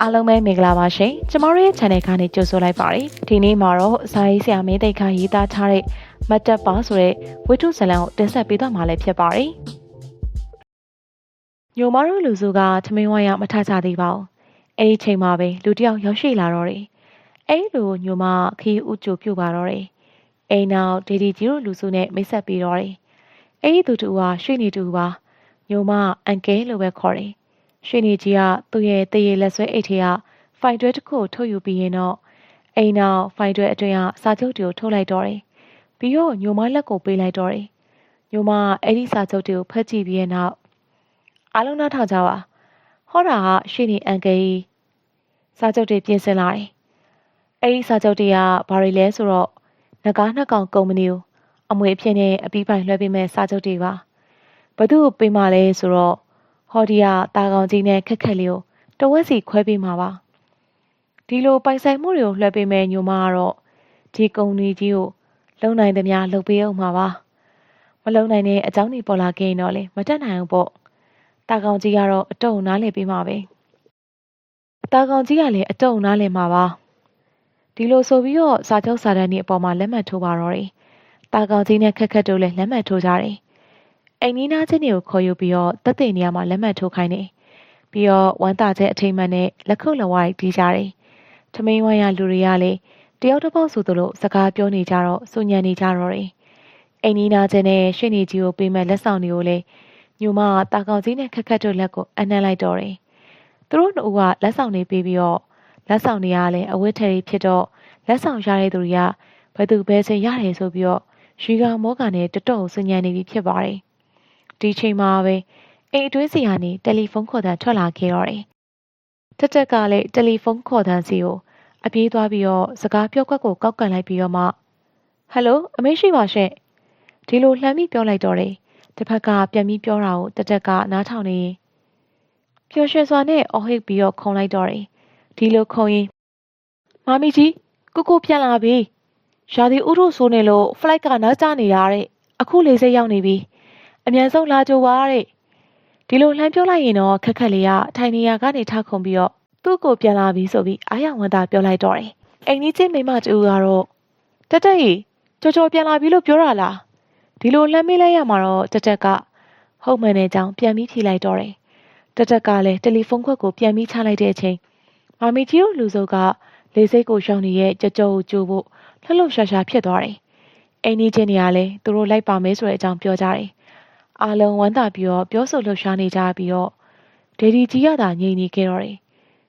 အားလုံးပဲမင်္ဂလာပါရှင်ကျမတို့ရဲ့ channel ကနေကြိုဆိုလိုက်ပါတယ်ဒီနေ့မှာတော့ဇာရေးဆရာမင်းသိက္ခာရေးသားထားတဲ့မတ်တပ်ပါဆိုတဲ့ဝိထုဇလံကိုတင်ဆက်ပေးသွားမှာလည်းဖြစ်ပါတယ်ညိုမတို့လူစုကထမင်းဝိုင်းရမထချသေးပါဘူးအဲ့ဒီချိန်မှာပဲလူတစ်ယောက်ရောက်ရှိလာတော့တယ်အဲ့လိုညိုမခီးဥကြိုပြုတ်ပါတော့တယ်အိမ်နောက်ဒေဒီကြီးတို့လူစုနဲ့မိတ်ဆက်ပြီးတော့တယ်အဲ့ဒီသူတူကရွှေနေတူပါညိုမအန်ကဲလို့ပဲခေါ်တယ်ရွှေနေကြီးကသူ့ရဲ့တရေလက်ဆွဲအိတ်ထဲကဖိုင်တွဲတစ်ခုထုတ်ယူပြီးရင်တော့အိမ်နောက်ဖိုင်တွဲအတွင်းကစာချုပ်တွေကိုထုတ်လိုက်တော့တယ်ပြီးတော့ညိုမလက်ကိုပေးလိုက်တော့တယ်ညိုမအဲ့ဒီစာချုပ်တွေကိုဖတ်ကြည့်ပြီးရင်တော့အားလုံးနားထောင်ကြပါဟောတာကရွှေနေအန်ကဲကြီးစာချုပ်တွေပြင်ဆင်လာတယ်အဲ့ဒီစာချုပ်တွေကဘာတွေလဲဆိုတော့ငကားနှစ်ကောင်ကုမ္ပဏီကိုအမွေအဖြစ်နဲ့အပြီးပိုင်လွှဲပေးမဲ့စာချုပ်တွေပါဘသူ့ကိုပေးမှလဲဆိုတော့ဟောဒီကတာကောင်ကြီးနဲ့ခက်ခက်လေးကိုတဝက်စီခွဲပေးမှာပါဒီလိုပိုင်ဆိုင်မှုတွေကိုလွှဲပေးမဲ့ညိုမကတော့ဒီကုမ္ပဏီကြီးကိုလုံနိုင်သမျှလုပ်ပေးအောင်မှာပါမလုံနိုင်တဲ့အကြောင်းတွေပေါ်လာခဲ့ရင်တော့လေမတက်နိုင်ဘူးပေါ့တာကောင်ကြီးကတော့အတုံနားလည်ပေးမှာပဲတာကောင်ကြီးကလည်းအတုံနားလည်မှာပါဒီလိုဆိုပြီးတော့စာချုပ်စာတမ်းတွေအပေါ်မှာလက်မှတ်ထိုးပါတော့တယ်တာကောင်ကြီးနဲ့ခက်ခက်တို့လည်းလက်မှတ်ထိုးကြတယ်အိမ်နီးနားချင်းတွေကိုခေါ်ယူပြီးတော့တက်တဲ့နေရာမှာလက်မှတ်ထိုးခိုင်းတယ်ပြီးတော့ဝမ်းသာချက်အထိမ်းအမှတ်နဲ့လက်ခုပ်လက်ဝါးတီးကြတယ်ထမင်းဝိုင်းရလူတွေကလည်းတယောက်တစ်ပေါက်ဆိုသလိုစကားပြောနေကြတော့စူညံနေကြတော့တယ်အိမ်နီးနားချင်းနဲ့ရွှေနေကြီးကိုပေးမဲ့လက်ဆောင်တွေကိုလည်းညိုမကတာကောင်ကြီးနဲ့ခက်ခက်တို့လက်ကိုအနှံ့လိုက်တော့တယ်သူတို့နှစ်ဦးကလက်ဆောင်တွေပေးပြီးတော့လက်ဆောင်တွေကလည်းအဝတ်ထည်ဖြစ်တော့လက်ဆောင်ရတဲ့သူတွေကဘယ်သူပဲစင်ရတယ်ဆိုပြီးတော့ရွှေကမောကနဲ့တတော်စူညံနေပြီဖြစ်ပါတယ်ဒီချိန်မှာပဲအိမ်အတွင်းစီကနေတယ်လီဖုန်းခေါ်သံထွက်လာခဲ့တော့တယ်။တက်ကလည်းတယ်လီဖုန်းခေါ်သံစီကိုအပြေးသွားပြီးတော့စကားပြောခွက်ကိုကောက်ကန်လိုက်ပြီးတော့မှဟယ်လိုအမေရှိပါရှင့်ဒီလိုလှမ်းပြီးပြောလိုက်တော့တယ်။တစ်ဖက်ကပြန်ပြီးပြောတာကိုတက်ကနားထောင်နေရင်ပျော်ရွှင်စွာနဲ့အော်ဟစ်ပြီးတော့ခုံလိုက်တော့တယ်။ဒီလိုခုံရင်မမီကြီးကိုပြန်လာပြီ။ရာသီဥတုဆိုးနေလို့ flight ကနောက်ကျနေရတဲ့အခုလေဆိပ်ရောက်နေပြီ။အမြန်ဆုံးလာကြပါတဲ့ဒီလိုလှမ်းပြောလိုက်ရင်တော့ခက်ခက်လေးကထိုင်နေရာကနေထခုန်ပြီးတော့သူ့ကိုပြန်လာပြီဆိုပြီးအားရဝန်တာပြောလိုက်တော့တယ်အိမ်ကြီးချင်းမိမတူကတော့တက်ကြီးကြော်ပြန်လာပြီလို့ပြောတာလားဒီလိုလှမ်းမေးလိုက်ရမှာတော့တက်ကဟုတ်မှန်တဲ့အကြောင်းပြန်ပြီးဖြေလိုက်တော့တယ်တက်ကလည်းတယ်လီဖုန်းခွက်ကိုပြန်ပြီးချလိုက်တဲ့အချိန်မမီကြီးတို့လူစုကလေစိတ်ကိုရှောင်နေရဲ့ကြော်ကိုကြိုးဖို့လှလှရှာရှာဖြစ်သွားတယ်အိမ်ကြီးချင်းတွေကလည်းသူတို့လိုက်ပါမယ်ဆိုတဲ့အကြောင်းပြောကြတယ်အားလုံးဝမ်းသာပြီးတော့ပြောဆိုလှုပ်ရှားနေကြပြီးတော့ဒေဒီကြီးကသာငြိမ်နေခဲ့တော့တယ်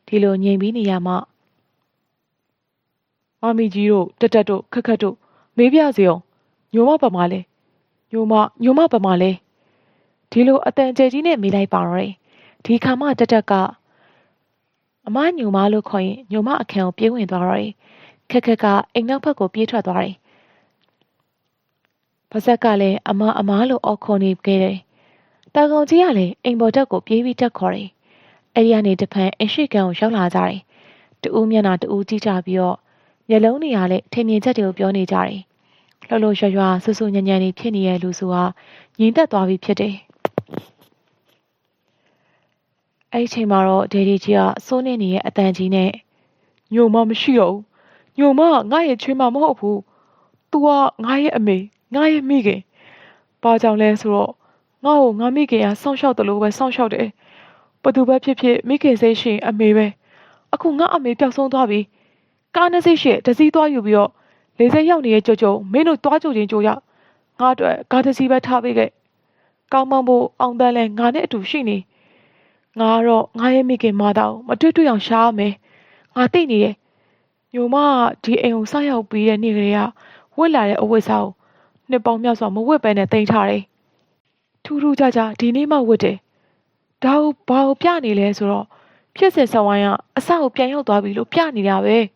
ဒီလိုငြိမ်ပြီးနေရမှမမီကြီးတို့တက်တို့ခက်ခက်တို့မေးပြစေအောင်ညိုမပမာလဲညိုမပမာလဲဒီလိုအတန်ကျဲကြီးနဲ့မေးလိုက်ပါတော့တယ်ဒီခါမှတက်ကအမညိုမလို့ခေါ်ရင်ညိုမအခန်းကိုပြေးဝင်သွားတော့တယ်ခက်ခက်ကအိမ်နောက်ဘက်ကိုပြေးထွက်သွားတယ်ပါဇက်ကလည်းအမလို့အော်ခေါ်နေခဲ့တယ်။တာကောင်ကြီးကလည်းအိမ်ပေါ်တက်ကိုပြေးပြီးတက်ခေါ်တယ်။အဲဒီကနေတဖန်အရှိကန်ကိုရောက်လာကြတယ်။တူးမျက်နှာတူးကြည့်ကြပြီးတော့မျက်လုံးတွေကလည်းထင်မြင်ချက်တွေကိုပြောနေကြတယ်။လှလှရွာဆူဆူညံညံနေဖြစ်နေတဲ့လူစုဟာငြိမ်သက်သွားပြီဖြစ်တယ်။အဲဒီချိန်မှာတော့ဒေဒီကြီးကစိုးနေနေရဲ့အတန်ကြီးနဲ့ညိုမမရှိတော့ဘူး။ညိုမငါ့ရဲ့ချွေးမမဟုတ်ဘူး။ तू ကငါ့ရဲ့အမေငါရဲ့မိခင်ဘာကြောင့်လဲဆိုတော့ငါ့ကိုငါမိခင်ကစောင့်ရှောက်တယ်လို့ပဲစောင့်ရှောက်တယ်ဘသူပဲဖြစ်ဖြစ်မိခင်စိတ်ရှိရင်အမေပဲအခုငါအမေပျောက်ဆုံးသွားပြီကားနှစ်စိတ်ရှိတစည်းသွားယူပြီးတော့လေစိတ်ရောက်နေတဲ့ကြုံမင်းတို့သွားကြိုချင်းကြိုရငါအတွက်ကားတစ်စီးပဲထားပေးခဲ့ကောင်းမဖို့အောင်တန်းလဲငါနဲ့အတူရှိနေငါကတော့ငါရဲ့မိခင်မသားကိုမတွေ့အောင်ရှားမယ်ငါသိနေတယ်ညိုမဒီအိမ်ကိုဆောက်ရောက်ပြီးတဲ့နေ့ကလေးကဝစ်လာတဲ့အဝတ်စားကိုနှစ်ပေါင်းများစွာမဝတ်ပဲနဲ့တင်ထားတယ်။ထူးထူးခြားခြားဒီနေ့မှဝတ်တယ်။ဒါကိုဘာကိုပြနေလဲဆိုတော့ဖြစ်စဉ်ဆောင်ဝိုင်းကအစကိုပြန်ရောက်သွားပြီလို့ပြနေတာပဲ။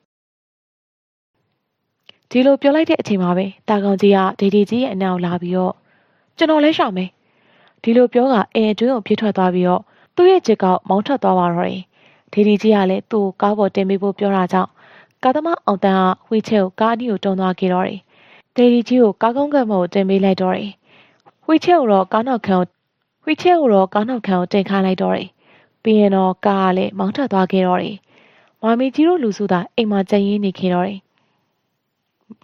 ဒီလိုပြောလိုက်တဲ့အချိန်မှာပဲတာကောင်ကြီးကဒေဒီကြီးရဲ့အနောက်လာပြီးတော့ကျွန်တော်လဲရှောင်မယ်။ဒီလိုပြောကအိမ်အတွင်းကိုပြေးထွက်သွားပြီးတော့သူ့ရဲ့ဂျစ်ကောက်မောင်းထွက်သွားပါတော့တယ်။ဒေဒီကြီးကလည်းသူ့ကိုကားပေါ်တင်ပေးဖို့ပြောတာကြောင့်ကားသမားအောင်တန်းကဝှီချဲကိုကားအနီးကိုတွန်းသွားခဲ့တော့တယ်။ဒေဒီကြီးကိုကားကုန်းကတ်မော်ကိုတင်ပေးလိုက်တော့တယ်။ဝှီချဲကိုတော့ကားနောက်ခံကိုတင်ခါလိုက်တော့တယ်။ပြီးရင်တော့ကားကလည်းမောင်းထွက်သွားခဲ့တော့တယ် မာမီကြီးတို့လူစုသာအိမ်မှာကြံရင်းနေခဲ့တော့တယ်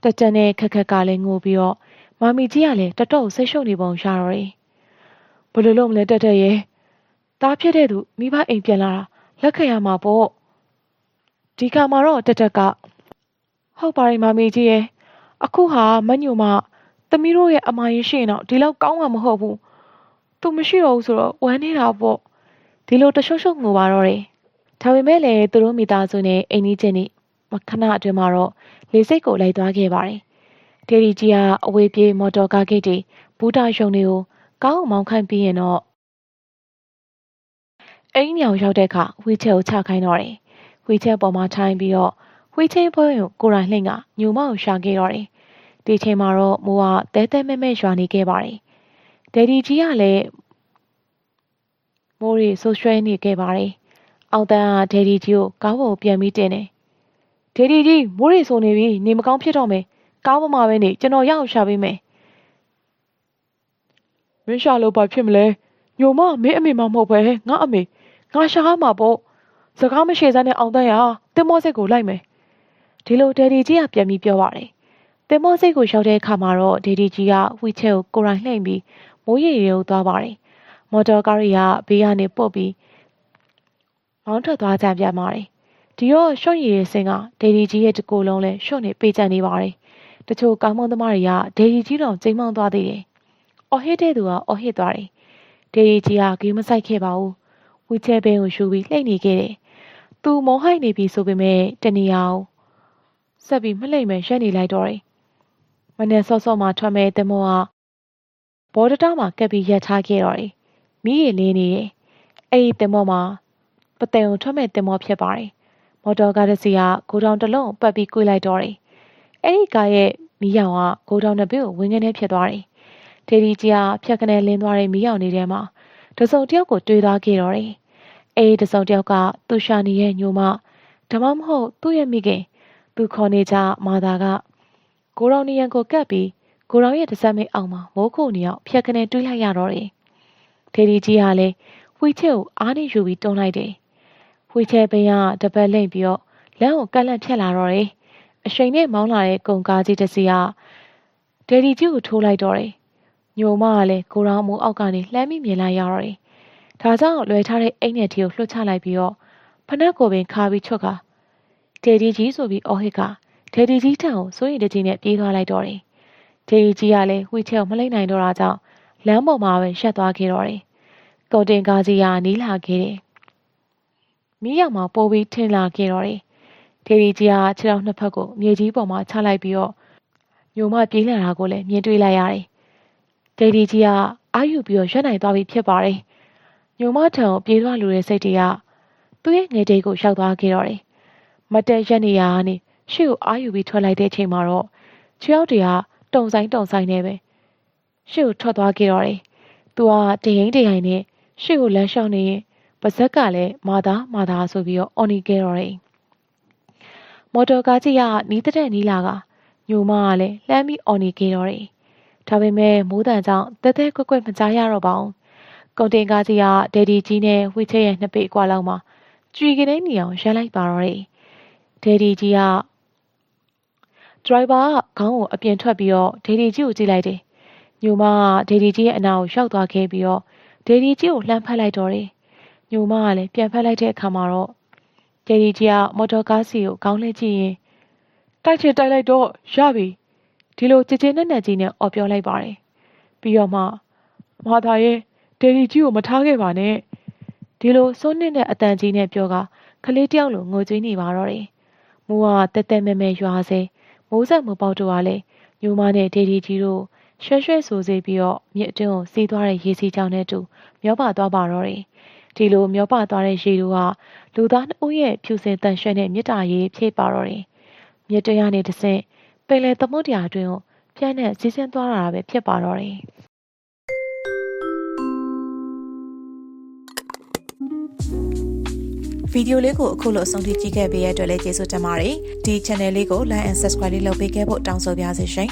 တကြံနဲ့ခက်ခက်ကလည်းငိုပြီးတော့မာမီကြီးကလည်းတတော့ဆိတ်ရှုပ်နေပုံရတော့တယ်ဘယ်လိုလုပ်မလဲတက်ရဲ့တားဖြစ်တဲ့သူမိဘအိမ်ပြန်လာတာလက်ခံရမှာပေါ့ဒီခါမှာတော့တက်ကဟုတ်ပါရဲ့မာမီကြီးရဲ့အခုဟာမညိုမသမီးတို့ရဲ့အမရင်ရှိရင်တော့ဒီလောက်ကောင်းမှာမဟုတ်ဘူးသူမရှိတော့ဘူးဆိုတော့ဝမ်းနေတာပေါ့ဒီလိုတရှုပ်ရှုပ်ငိုပါတော့တယ်ဒါပေမဲ့လည်းသူတို့မိသားစုနဲ့အိမ်ကြီးချင်းနေခဏအတွင်းမှာတော့လေစိတ်ကိုလိုက်သွားခဲ့ပါတယ်ဒေဒီကြီးကအဝေးပြေးမော်တော်ကားဂိတ်တွေဘူတာရုံတွေကိုကောင်းအောင်မောင်းခိုင်းပြီးရင်တော့အိမ်ညောင်ရောက်တဲ့အခါဝီချဲကိုချခိုင်းတော့တယ်ဝီချဲပေါ်မှာထိုင်ပြီးတော့ဝီချင်းဖွဲကိုကိုရိုင်းလှိမ့်ကညိုမောက်ရှာခဲ့တော့တယ်ဒီချိန်မှာတော့မိုးကတဲတဲမဲမဲရွာနေခဲ့ပါတယ်ဒေဒီကြီးကလည်းမိုးရီဆိုးရွှဲနေခဲ့ပါတယ်အောင်တန်းကဒေဒီကြီးကိုကောင်းပေါ်ပြန်ပြီးတင်တယ်ဒေဒီကြီးမိုးရီဆိုနေပြီနေမကောင်းဖြစ်တော့မယ်ကောင်းပေါ်မှာပဲနေကျွန်တော်ရောက်ရှာပေးမယ်မင်းရှာလို့ဘာဖြစ်မလဲညိုမမင်းအမေမမဟုတ်ပဲငါအမေငါရှာမှာပေါ့စကားမရှိစမ်းတဲ့အောင်တန်းရတင်မောစိတ်ကိုလိုက်မယ်ဒီလိုဒေဒီကြီးကပြန်ပြီးပြောပါတယ်တင်မောစိတ်ကိုရောက်တဲ့အခါမှာတော့ဒေဒီကြီးကဝီချဲကိုကိုရိုင်းလှိမ့်ပြီးမိုးရီတွေကိုသွားပါတယ်မော်တော်ကားတွေကဘေးကနေပုတ်ပြီးမောင်းထွက်သွားကြပြန်ပါတယ်ဒီတော့ရှော့ရည်ရဲ့စင်ကဒေဒီကြီးရဲ့တကူလုံးလဲရှော့နေပေးချနေပါတယ်တချို့ကောင်းမွန်သမားတွေကဒေဒီကြီးတော်ကျိမ်းမောင်းသွားသေးတယ်အော်ဟစ်တဲ့သူကအော်ဟစ်သွားတယ်ဒေဒီကြီးကဂေးမဆိုင်ခဲ့ပါဘူးဝီချဲဘဲကိုယူပြီးလှိမ့်နေခဲ့တယ်သူမောင်းဟိုက်နေပြီဆိုပေမဲ့တနေရာကိုဆက်ပြီးမလှိမ့်မဲရက်နေလိုက်တော့တယ်မနေ့စောစောမှထွက်မဲ့တမောကဘော်ဒတာမှာကပ်ပြီးရက်ထားခဲ့တော့တယ်မိရလေးနေတယ်အဲ့ဒီတမောမှာပသိမ်ကိုထွက်မဲ့တမောဖြစ်ပါတယ်မော်တော်ကားတစ်စီးကဂိုဒေါင်တစ်လုံးပတ်ပြီးကွေးလိုက်တော့တယ်အဲ့ဒီကားရဲ့မီးရောင်ကဂိုဒေါင်နှစ်ဘေးကိုဝင်းကနေဖြစ်သွားတယ်ဒေဒီကြီးကဖြတ်ကနေလင်းသွားတဲ့မီးရောင်နေတဲ့မှာတစုံတယောက်ကိုတွေးသွားခဲ့တော့တယ်အဲ့ဒီတစုံတယောက်ကသူ့ရှာနေရဲ့ညိုမဒါမှမဟုတ်သူ့ရဲ့မိခင်သူခေါ်နေကြမာသာကဂိုဒေါင်နေရန်ကိုကပ်ပြီးဂိုဒေါင်ရဲ့တစ်စက်မိတ်အောင်မှာမိုးခုန်နေအောင်ဖြတ်ကနေတွေးလိုက်ရတော့တယ်ဒေဒီကြီးကလည်းဝီချဲကိုအားနေယူပြီးတွန်းလိုက်တယ်ဝီချဲပင်ကတပတ်လိမ့်ပြီးတော့လမ်းကိုကန့်လန့်ဖြတ်လာတော့တယ်အရှိန်နဲ့မောင်းလာတဲ့ကုန်ကားကြီးတစ်စီးကဒေဒီကြီးကိုထိုးလိုက်တော့တယ်ညိုမကလည်းကိုရောင်မိုးအောက်ကနေလှမ်းပြီးမြင်လိုက်ရတော့တယ်ဒါကြောင့်လွယ်ထားတဲ့အိမ်နဲ့တီကိုလွှတ်ချလိုက်ပြီးတော့ဖနက်ကိုပင်ခါပြီးချွတ်ကဒေဒီကြီးဆိုပြီးအော်ဟစ်ကဒေဒီကြီးထံကိုစိုးရိမ်တကြီးနဲ့ပြေးသွားလိုက်တော့တယ်ဒေဒီကြီးကလည်းဝီချဲကိုမလိမ့်နိုင်တော့တာကြောင့်လမ်းပေါ်မှာပဲရှက်သွားခဲ့တော့တယ်ကုန်တင်ကားကြီးကနီးလာခဲ့တယ်မီးရောင်မှာပိုးပြီးထင်လာခဲ့တော့တယ်ဒေဒီကြီးကခြေထောက်နှစ်ဖက်ကိုမြေကြီးပေါ်မှာချလိုက်ပြီးတော့ညိုမပြေးလာတာကိုလည်းမြင်တွေ့လိုက်ရတယ်ဒေဒီကြီးကအာယူပြီးတော့ရွက်နိုင်သွားပြီဖြစ်ပါတယ်ညိုမထံကိုပြေးသွားလို့တဲ့စိတ်တွေကသူ့ရဲ့ငယ်တိတ်ကိုရောက်သွားခဲ့တော့တယ်မတက်ရက်နေရကနေရှေ့ကိုအာယူပြီးထွက်လိုက်တဲ့အချိန်မှာတော့ခြေထောက်တွေကတုံဆိုင်နေပဲရှေ့ကိုထွက်သွားခဲ့တော့တယ်သူကတရင်နဲ့ရှေ့ကိုလမ်းလျှောက်နေရင်ပါဇက်ကလည်းမာသာဆိုပြီးတော့အော်နီခဲ့တော့တယ်မော်တော်ကားကြီးကနီးတဲ့နီးလာကညိုမကလည်းလှမ်းပြီးအော်နီခဲ့တော့တယ်ဒါပေမဲ့မိုးတန်ကြောင့်တဲကွက်မကြားရတော့ပါဘူးကုန်တင်ကားကြီးကဒေဒီကြီးနဲ့ဝီချဲရဲ့နှစ်ပေအကွာလောက်မှာကြွေကနေနေအောင်ရပ်လိုက်ပါတော့တယ်ဒေဒီကြီးကဒရိုင်ဘာကခေါင်းကိုအပြင်ထွက်ပြီးတော့ဒေဒီကြီးကိုကြည့်လိုက်တယ်ညိုမကဒေဒီကြီးရဲ့အနာကိုရောက်သွားခဲ့ပြီးတော့ဒေဒီကြီးကိုလှမ်းဖက်လိုက်တော့တယ်ညိုမကလည်းပြန်ဖက်လိုက်တဲ့အခါမှာတော့ဒေဒီကြီးကမော်တော်ကားစီကိုခေါင်းလှည့်ကြည့်ရင်တိုက်ချင်တိုက်လိုက်တော့ရပြီဒီလိုကြည်ကြည်နဲ့ကြီးနဲ့အော်ပြောလိုက်ပါတယ်ပြီးတော့မှမာသာရဲ့ဒေဒီကြီးကိုမထားခဲ့ပါနဲ့ဒီလိုစိုးနစ်တဲ့အတန်ကြီးနဲ့ပြောကကလေးတယောက်လိုငိုကြွေးနေပါတော့တယ်မိုးကတဲမဲရွာစေမိုးဆက်မိုးပေါက်တို့ကလည်းညိုမနဲ့ဒေဒီကြီးတို့ရွှဲဆိုစေပြီးတော့မြစ်အတွင်းကိုစီးသွားတဲ့ရေစီးကြောင်နဲ့တူမျောပါသွားပါတော့တယ်ဒီလိုမျောပါသွားတဲ့ရေတို့ကလူသားနှစ်ဦးရဲ့ဖြူစင်တန်ရွှဲတဲ့မြစ်တာရေဖြည့်ပါတော့တယ်မြစ်တွင်းကနေတဆင့်ပင်လယ်သမုဒ္ဒရာအတွင်းကိုပြန့်နဲ့စီးဆင်းသွားတာပဲဖြစ်ပါတော့တယ်ဗီဒီယိုလေးကိုအခုလိုအဆုံးထိကြည့်ခဲ့ပေးရတဲ့အတွက်လည်းကျေးဇူးတင်ပါတယ်ဒီ channel လေးကို like and subscribe လေးလုပ်ပေးခဲ့ဖို့တောင်းဆိုပါရစေရှင်